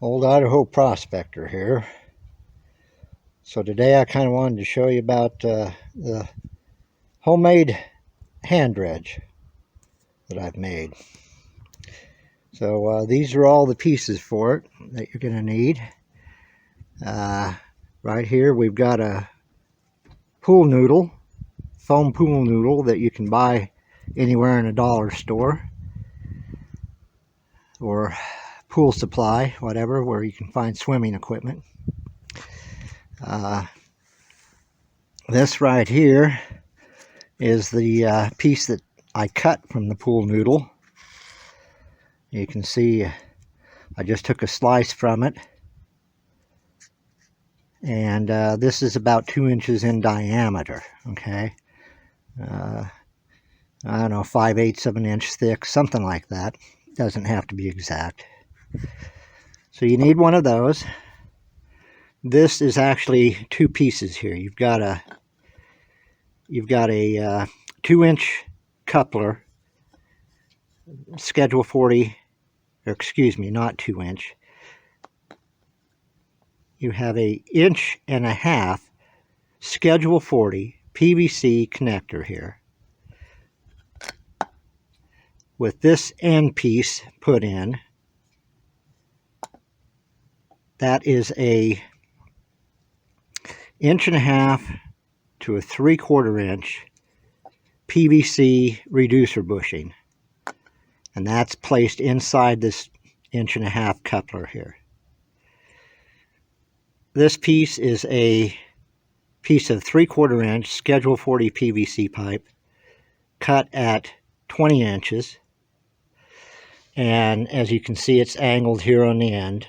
Old Idaho prospector here. So today I kind of wanted to show you about the homemade hand dredge that I've made. So these are all the pieces for it that you're going to need. Right here we've got a pool noodle, foam pool noodle that you can buy anywhere in a dollar store or pool supply, whatever, where you can find swimming equipment. This right here is the piece that I cut from the pool noodle. You can see I just took a slice from it, and this is about 2 inches in diameter. Okay, I don't know, 5/8 of an inch thick, something like that. Doesn't have to be exact. So you need one of those. This is actually two pieces here. You've got a 2-inch coupler, schedule 40, or excuse me, not 2-inch. You have a 1.5 inch schedule 40 PVC connector here, with this end piece put in. That is a 1.5 inch to a 3/4 inch PVC reducer bushing, and that's placed inside this 1.5 inch coupler here. This piece is a piece of 3/4 inch schedule 40 PVC pipe cut at 20 inches, and as you can see, it's angled here on the end.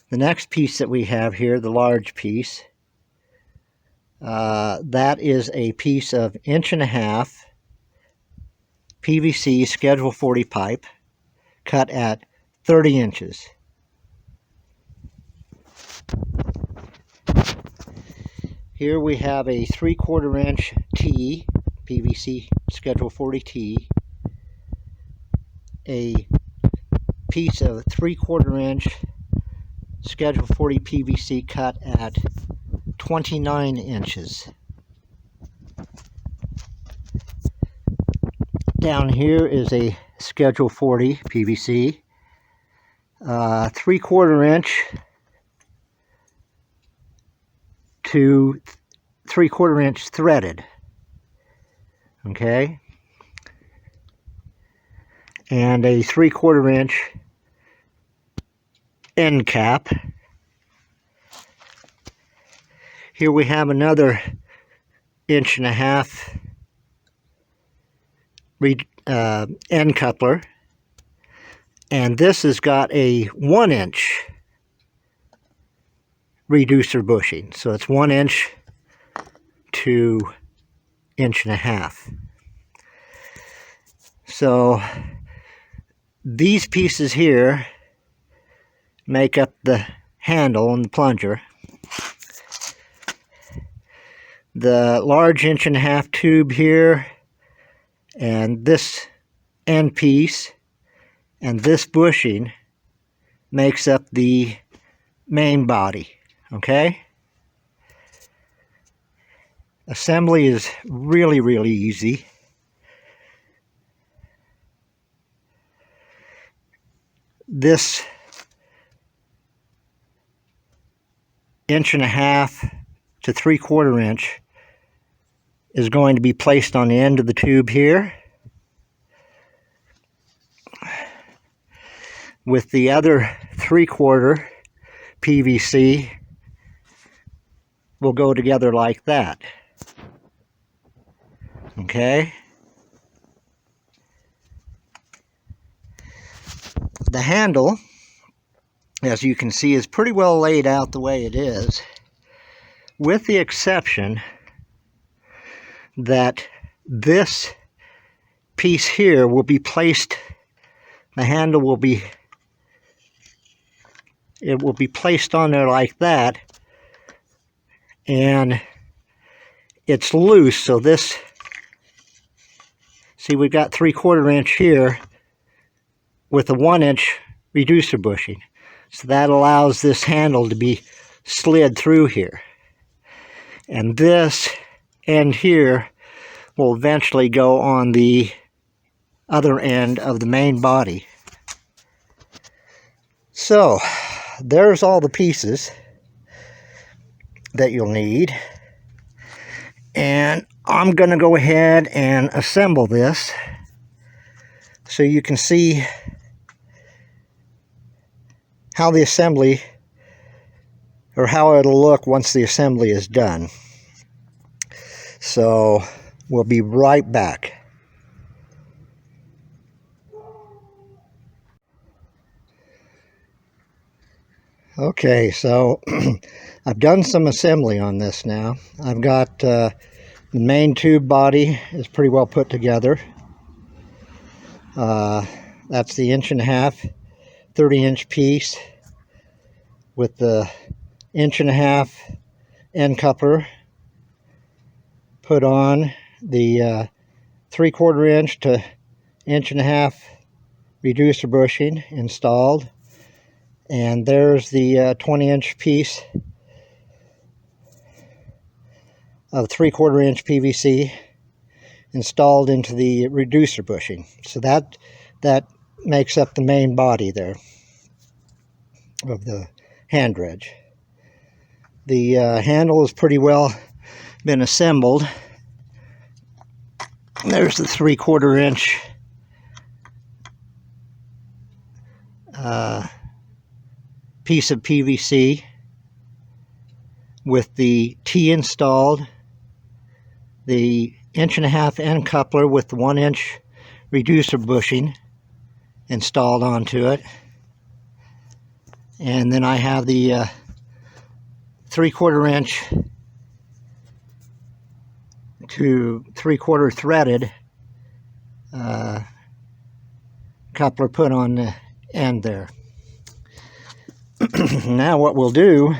The next piece that we have here, the large piece, that is a piece of 1.5 inch PVC schedule 40 pipe cut at 30 inches. Here we have a 3/4 inch T, PVC schedule 40 T, a piece of 3/4 inch schedule 40 PVC cut at 29 inches. Down here is a schedule 40 PVC, 3/4 inch to 3/4 inch threaded. Okay, and a 3/4 inch end cap. Here we have another 1.5 inch end coupler, and this has got a 1 inch reducer bushing, so it's 1 inch to 1.5 inch. So these pieces here make up the handle and the plunger. The large 1.5 inch tube here, and this end piece, and this bushing makes up the main body. Okay? Assembly is really easy. This 1.5 inch to 3/4 inch is going to be placed on the end of the tube here, with the other 3/4 PVC will go together like that. Okay? The handle, as you can see, is pretty well laid out the way it is, with the exception that this piece here will be placed, the handle will be, it will be placed on there like that, and it's loose, so this, see, we've got 3/4 inch here, with a 1-inch reducer bushing. So that allows this handle to be slid through here. And this end here will eventually go on the other end of the main body. So there's all the pieces that you'll need. And I'm going to go ahead and assemble this so you can see how the assembly, or how it'll look once the assembly is done. So we'll be right back. Okay, so I've done some assembly on this now. I've got the main tube body is pretty well put together. That's the 1.5-inch, 30-inch piece with the 1.5-inch end coupler put on, the 3/4-inch to 1.5-inch reducer bushing installed, and there's the 20-inch piece of 3/4-inch PVC installed into the reducer bushing. So that makes up the main body there of the hand dredge. The handle has pretty well been assembled. There's the 3/4-inch piece of PVC with the T installed, the 1.5-inch end coupler with the 1-inch reducer bushing installed onto it, and then I have the 3/4-inch to 3/4 threaded coupler put on the end there. Now what we'll do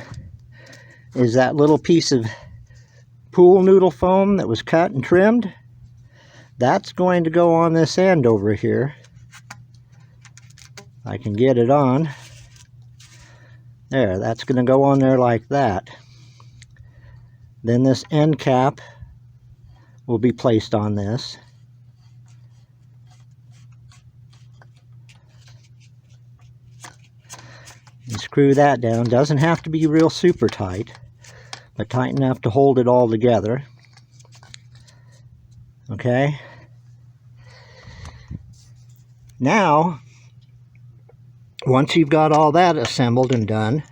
is that little piece of pool noodle foam that was cut and trimmed, that's going to go on this end over here. I can get it on. There, that's going to go on there like that. Then this end cap will be placed on this. And screw that down. Doesn't have to be real super tight, but tight enough to hold it all together. Okay. Now, once you've got all that assembled and done,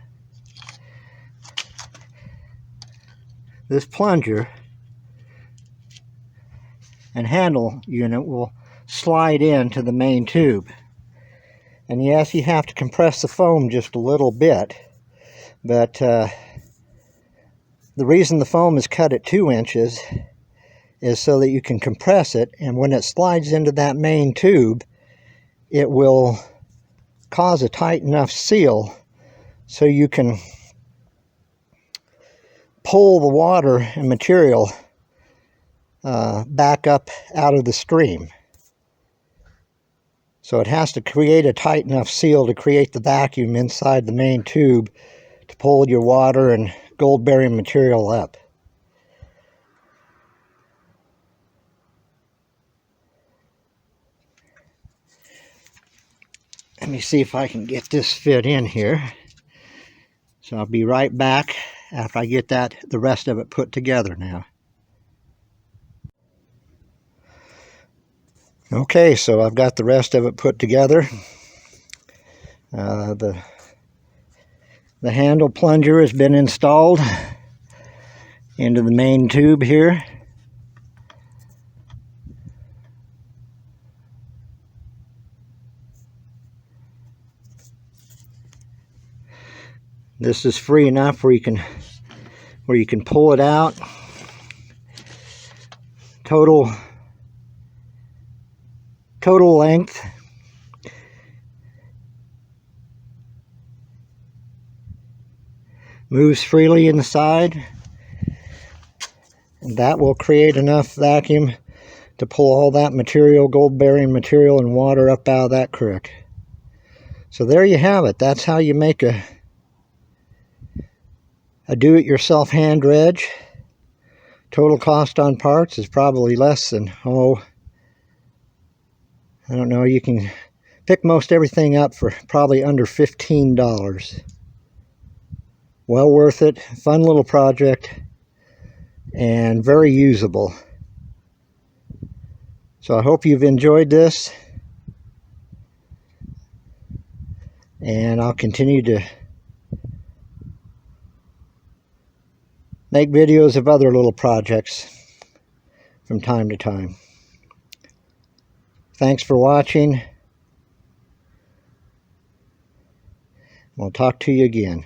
this plunger and handle unit will slide into the main tube. And yes, you have to compress the foam just a little bit, but the reason the foam is cut at 2 inches is so that you can compress it, and when it slides into that main tube, it will cause a tight enough seal so you can pull the water and material back up out of the stream. So it has to create a tight enough seal to create the vacuum inside the main tube to pull your water and gold-bearing material up. Let me see if I can get this fit in here. So I'll be right back after I get the rest of it put together now. Okay, so I've got the rest of it put together. The handle plunger has been installed into the main tube here. This is free enough where you can pull it out. Total length moves freely inside, and that will create enough vacuum to pull all that material, gold bearing material and water up out of that creek. So there you have it. That's how you make a do-it-yourself hand dredge. Total cost on parts is probably less than, I don't know, you can pick most everything up for probably under $15. Well worth it. Fun little project and very usable. So I hope you've enjoyed this, and I'll continue to make videos of other little projects from time to time. Thanks for watching. We'll talk to you again.